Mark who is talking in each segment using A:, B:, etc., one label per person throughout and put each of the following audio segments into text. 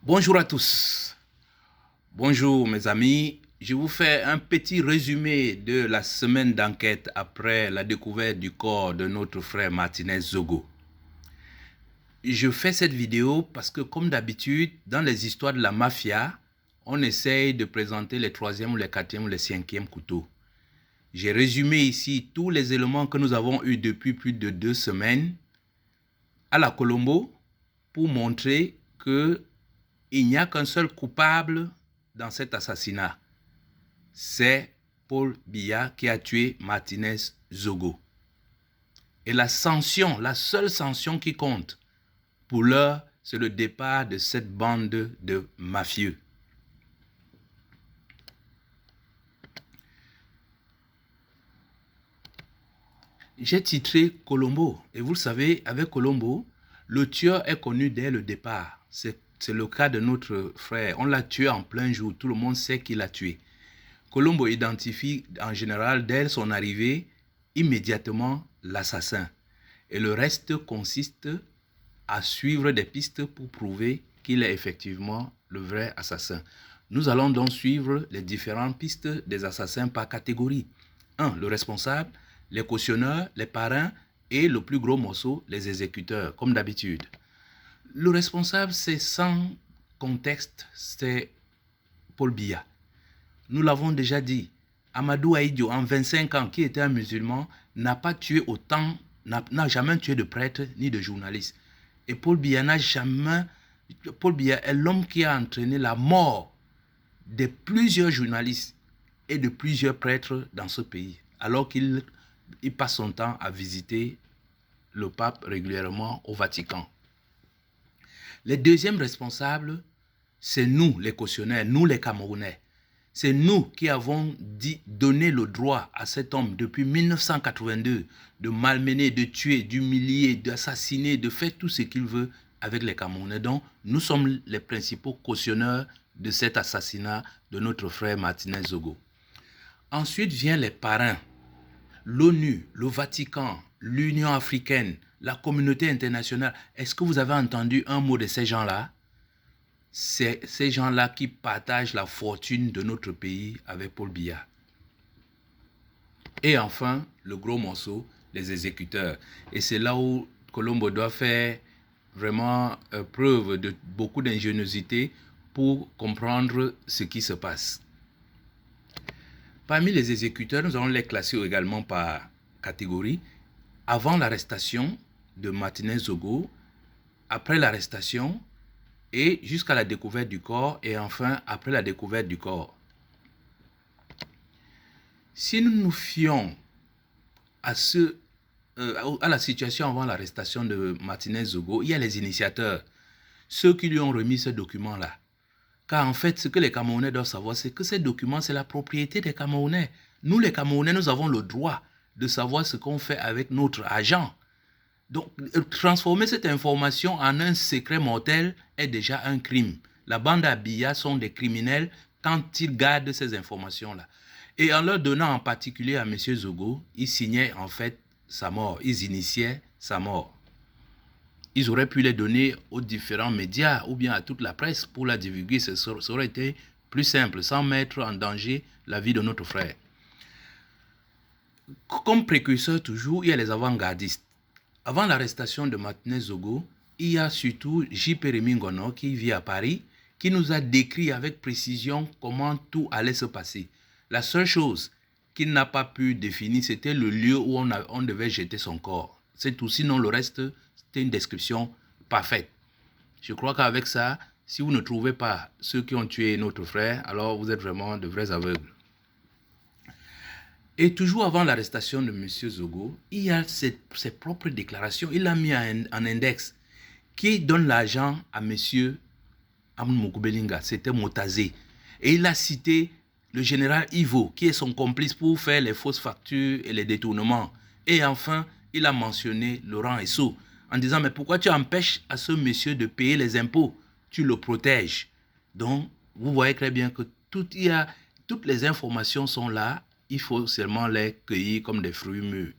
A: Bonjour à tous. Bonjour mes amis. Je vous fais un petit résumé de la semaine d'enquête après la découverte du corps de notre frère Martinez Zogo. Je fais cette vidéo parce que comme d'habitude, dans les histoires de la mafia, on essaye de présenter les troisièmes, les quatrièmes, les cinquièmes couteaux. J'ai résumé ici tous les éléments que nous avons eus depuis plus de 2 semaines à la Colombo pour montrer que il n'y a qu'un seul coupable dans cet assassinat. C'est Paul Biya qui a tué Martinez Zogo. Et la sanction, la seule sanction qui compte pour l'heure, c'est le départ de cette bande de mafieux. J'ai titré Colombo. Et vous le savez, avec Colombo, le tueur est connu dès le départ. C'est le cas de notre frère. On l'a tué en plein jour. Tout le monde sait qu'il l'a tué. Colombo identifie en général dès son arrivée immédiatement l'assassin. Et le reste consiste à suivre des pistes pour prouver qu'il est effectivement le vrai assassin. Nous allons donc suivre les différentes pistes des assassins par catégorie. 1. Le responsable, les cautionneurs, les parrains et le plus gros morceau, les exécuteurs, comme d'habitude. Le responsable, c'est sans contexte, c'est Paul Biya. Nous l'avons déjà dit, Amadou Ahidjo, en 25 ans, qui était un musulman, n'a pas tué autant, n'a jamais tué de prêtres ni de journalistes. Et Paul Biya Paul Biya est l'homme qui a entraîné la mort de plusieurs journalistes et de plusieurs prêtres dans ce pays, alors qu'il passe son temps à visiter le pape régulièrement au Vatican. Les deuxièmes responsables, c'est nous les cautionnaires, nous les Camerounais. C'est nous qui avons donné le droit à cet homme depuis 1982 de malmener, de tuer, d'humilier, d'assassiner, de faire tout ce qu'il veut avec les Camerounais. Donc, nous sommes les principaux cautionneurs de cet assassinat de notre frère Martinez Zogo. Ensuite viennent les parrains. L'ONU, le Vatican, l'Union africaine, la communauté internationale. Est-ce que vous avez entendu un mot de ces gens-là? C'est ces gens-là qui partagent la fortune de notre pays avec Paul Biya. Et enfin, le gros morceau, les exécuteurs. Et c'est là où Colombo doit faire vraiment preuve de beaucoup d'ingéniosité pour comprendre ce qui se passe. Parmi les exécuteurs, nous allons les classer également par catégorie. Avant l'arrestation de Martinez Zogo, après l'arrestation, et jusqu'à la découverte du corps, et enfin après la découverte du corps. Si nous nous fions à la situation avant l'arrestation de Martinez Zogo, il y a les initiateurs, ceux qui lui ont remis ce document-là. Car en fait, ce que les Camerounais doivent savoir, c'est que ces documents, c'est la propriété des Camerounais. Nous, les Camerounais, nous avons le droit de savoir ce qu'on fait avec notre argent. Donc, transformer cette information en un secret mortel est déjà un crime. La bande à Biya sont des criminels quand ils gardent ces informations-là. Et en leur donnant en particulier à M. Zogo, ils signaient en fait sa mort, ils initiaient sa mort. Ils auraient pu les donner aux différents médias ou bien à toute la presse pour la divulguer. Ça aurait été plus simple, sans mettre en danger la vie de notre frère. Comme précurseur toujours, il y a les avant-gardistes. Avant l'arrestation de Martinez Zogo, il y a surtout J.P. Remingono qui vit à Paris, qui nous a décrit avec précision comment tout allait se passer. La seule chose qu'il n'a pas pu définir, c'était le lieu où on devait jeter son corps. C'est tout, sinon le reste, c'était une description parfaite. Je crois qu'avec ça, si vous ne trouvez pas ceux qui ont tué notre frère, alors vous êtes vraiment de vrais aveugles. Et toujours avant l'arrestation de M. Zogo, il y a ses propres déclarations. Il a mis en index qui donne l'argent à M. Amadou Moukoubelinga. C'était Motazé. Et il a cité le général Ivo, qui est son complice pour faire les fausses factures et les détournements. Et enfin, il a mentionné Laurent Esso en disant « Mais pourquoi tu empêches à ce monsieur de payer les impôts? Tu le protèges. » Donc, vous voyez très bien que toutes les informations sont là. Il faut seulement les cueillir comme des fruits mûrs.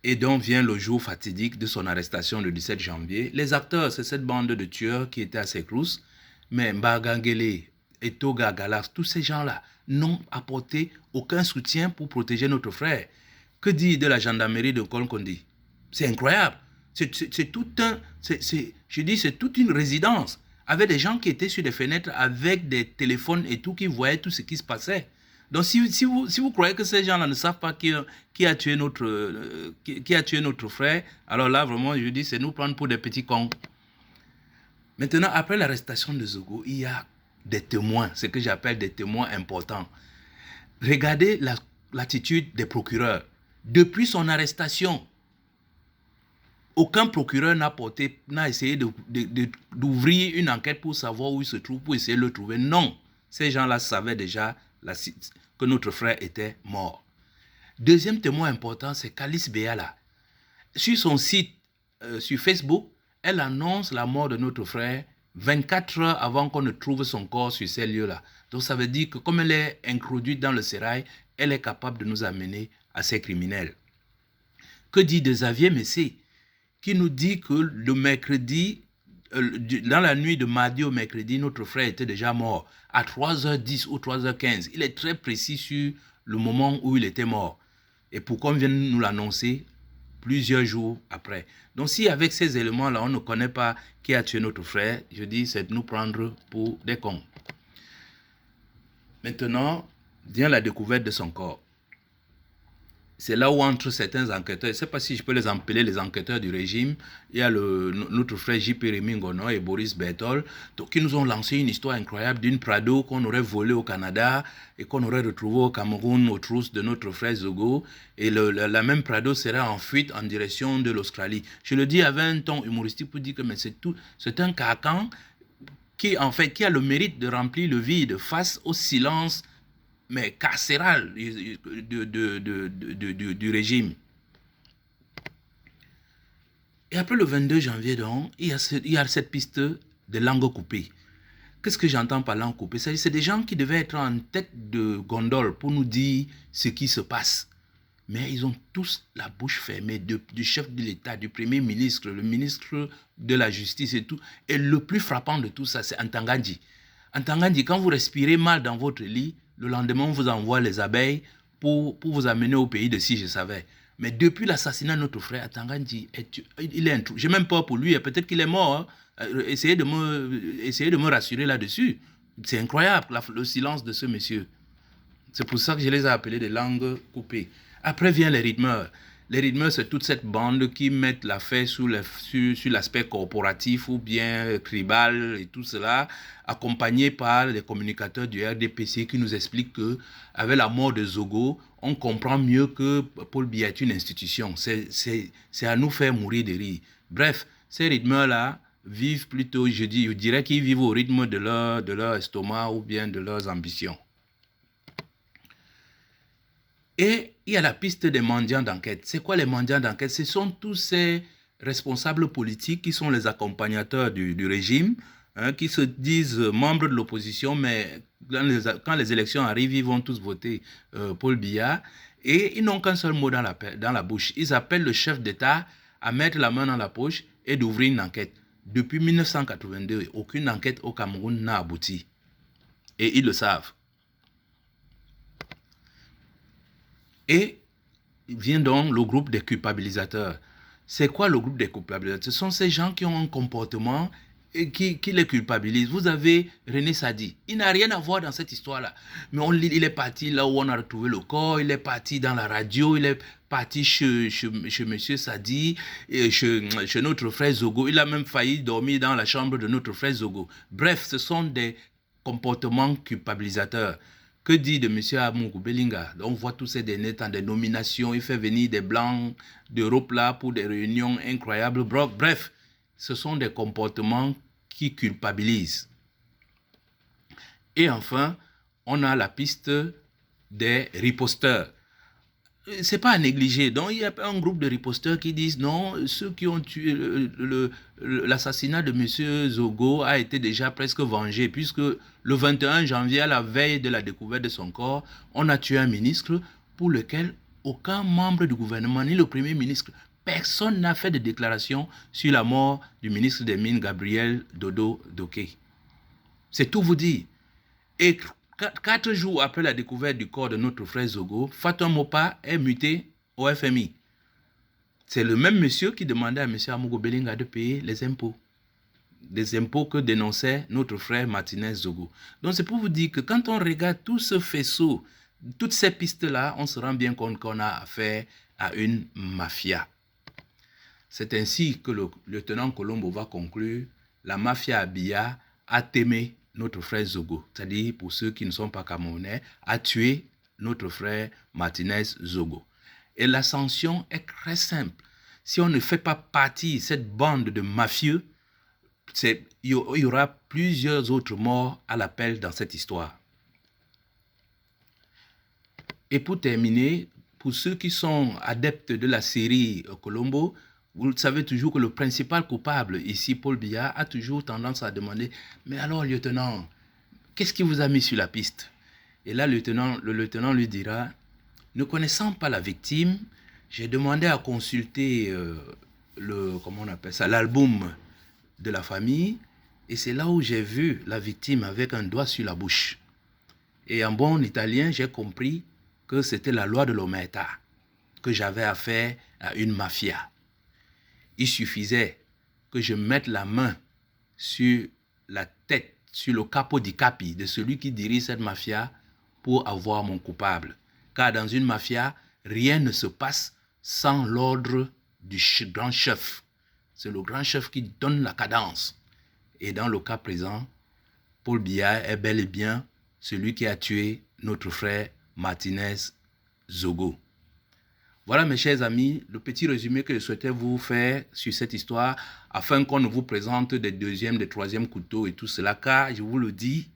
A: Et donc vient le jour fatidique de son arrestation le 17 janvier. Les acteurs, c'est cette bande de tueurs qui étaient à Sécrous, mais Mbagangele, Etoga, Galas, tous ces gens-là n'ont apporté aucun soutien pour protéger notre frère. Que dit de la gendarmerie de Kolkondi? C'est incroyable. C'est tout un... je dis, c'est toute une résidence avec des gens qui étaient sur des fenêtres avec des téléphones et tout, qui voyaient tout ce qui se passait. Donc, si vous croyez que ces gens-là ne savent pas qui a tué notre frère, alors là, vraiment, je dis, c'est nous prendre pour des petits cons. Maintenant, après l'arrestation de Zogo, il y a des témoins, ce que j'appelle des témoins importants. Regardez l'attitude des procureurs. Depuis son arrestation, aucun procureur n'a essayé d'ouvrir une enquête pour savoir où il se trouve, pour essayer de le trouver. Non, ces gens-là savaient déjà que notre frère était mort. Deuxième témoin important, c'est Calice Béala. Sur son site, sur Facebook, elle annonce la mort de notre frère 24 heures avant qu'on ne trouve son corps sur ces lieux-là. Donc ça veut dire que comme elle est introduite dans le sérail, elle est capable de nous amener à ces criminels. Que dit de Xavier Messé, qui nous dit que le mercredi, dans la nuit de mardi au mercredi, notre frère était déjà mort à 3h10 ou 3h15. Il est très précis sur le moment où il était mort. Et pourquoi on vient nous l'annoncer plusieurs jours après. Donc si avec ces éléments-là, on ne connaît pas qui a tué notre frère, je dis, c'est de nous prendre pour des cons. Maintenant, vient la découverte de son corps. C'est là où entre certains enquêteurs, je ne sais pas si je peux les appeler les enquêteurs du régime, il y a notre frère J. Rémy Ngono et Boris Bertol, qui nous ont lancé une histoire incroyable d'une Prado qu'on aurait volée au Canada et qu'on aurait retrouvée au Cameroun aux trousses de notre frère Zogo. Et la même Prado serait en fuite en direction de l'Australie. Je le dis avec un ton humoristique pour dire que c'est un carcan qui a le mérite de remplir le vide face au silence mais carcéral du régime. Et après le 22 janvier, donc, il y a cette piste de langue coupée. Qu'est-ce que j'entends par langue coupée? C'est des gens qui devaient être en tête de gondole pour nous dire ce qui se passe. Mais ils ont tous la bouche fermée, du chef de l'État, du Premier ministre, le ministre de la Justice et tout. Et le plus frappant de tout ça, c'est Ntangandji. Ntangandji, quand vous respirez mal dans votre lit, le lendemain, on vous envoie les abeilles pour vous amener au pays de si je savais. Mais depuis l'assassinat de notre frère, Ntangandji, il est un trou. J'ai même peur pour lui, peut-être qu'il est mort. Hein. Essayez de me rassurer là-dessus. C'est incroyable, le silence de ce monsieur. C'est pour ça que je les ai appelés des langues coupées. Après vient les rythmeurs. Les rythmeurs, c'est toute cette bande qui mettent l'affaire sur l'aspect corporatif ou bien tribal et tout cela, accompagné par les communicateurs du RDPC qui nous expliquent qu'avec la mort de Zogo, on comprend mieux que Paul Biya est une institution. C'est à nous faire mourir de rire. Bref, ces rythmeurs-là vivent plutôt, je dirais qu'ils vivent au rythme de leur estomac ou bien de leurs ambitions. Et il y a la piste des mendiants d'enquête. C'est quoi les mendiants d'enquête? Ce sont tous ces responsables politiques qui sont les accompagnateurs du régime, hein, qui se disent membres de l'opposition, mais quand les élections arrivent, ils vont tous voter Paul Biya. Et ils n'ont qu'un seul mot dans la bouche. Ils appellent le chef d'État à mettre la main dans la poche et d'ouvrir une enquête. Depuis 1982, aucune enquête au Cameroun n'a abouti. Et ils le savent. Et vient donc le groupe des culpabilisateurs. C'est quoi le groupe des culpabilisateurs? Ce sont ces gens qui ont un comportement et qui les culpabilisent. Vous avez René Sadi. Il n'a rien à voir dans cette histoire-là. Mais il est parti là où on a retrouvé le corps, il est parti dans la radio, il est parti chez M. Sadi, et chez notre frère Zogo. Il a même failli dormir dans la chambre de notre frère Zogo. Bref, ce sont des comportements culpabilisateurs. Que dit de M. Amougou Belinga? On voit tous ces derniers temps des nominations, il fait venir des Blancs d'Europe là pour des réunions incroyables. Bref, ce sont des comportements qui culpabilisent. Et enfin, on a la piste des riposteurs. C'est pas à négliger. Donc, il y a un groupe de riposteurs qui disent non, ceux qui ont tué l'assassinat de M. Zogo a été déjà presque vengé, puisque le 21 janvier, à la veille de la découverte de son corps, on a tué un ministre pour lequel aucun membre du gouvernement, ni le Premier ministre, personne n'a fait de déclaration sur la mort du ministre des Mines, Gabriel Dodo Doké. C'est tout vous dire. Et 4 jours après la découverte du corps de notre frère Zogo, Fatou Mopa est muté au FMI. C'est le même monsieur qui demandait à M. Amogo Belinga de payer les impôts. Des impôts que dénonçait notre frère Martinez Zogo. Donc c'est pour vous dire que quand on regarde tout ce faisceau, toutes ces pistes-là, on se rend bien compte qu'on a affaire à une mafia. C'est ainsi que le lieutenant Colombo va conclure: la mafia Abia a témé notre frère Zogo, c'est-à-dire, pour ceux qui ne sont pas camerounais, a tué notre frère Martinez Zogo. Et la sanction est très simple. Si on ne fait pas partie de cette bande de mafieux, il y aura plusieurs autres morts à l'appel dans cette histoire. Et pour terminer, pour ceux qui sont adeptes de la série Colombo, vous savez toujours que le principal coupable ici, Paul Biya, a toujours tendance à demander: mais alors, lieutenant, qu'est-ce qui vous a mis sur la piste? Et là, le lieutenant lui dira: ne connaissant pas la victime, j'ai demandé à consulter l'album de la famille, et c'est là où j'ai vu la victime avec un doigt sur la bouche. Et en bon italien, j'ai compris que c'était la loi de l'omerta, que j'avais affaire à une mafia. Il suffisait que je mette la main sur la tête, sur le capo di capi de celui qui dirige cette mafia pour avoir mon coupable. Car dans une mafia, rien ne se passe sans l'ordre du grand chef. C'est le grand chef qui donne la cadence. Et dans le cas présent, Paul Biya est bel et bien celui qui a tué notre frère Martinez Zogo. Voilà, mes chers amis, le petit résumé que je souhaitais vous faire sur cette histoire, afin qu'on ne vous présente des deuxièmes, des troisièmes couteaux et tout cela, car, je vous le dis,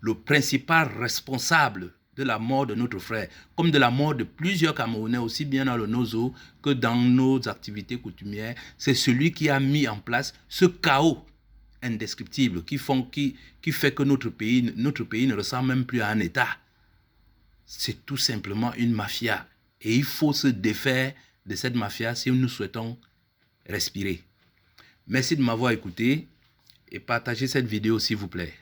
A: le principal responsable de la mort de notre frère, comme de la mort de plusieurs Camerounais, aussi bien dans le Nozo que dans nos activités coutumières, c'est celui qui a mis en place ce chaos indescriptible qui fait que notre pays ne ressemble même plus à un État. C'est tout simplement une mafia. Et il faut se défaire de cette mafia si nous souhaitons respirer. Merci de m'avoir écouté et partagez cette vidéo s'il vous plaît.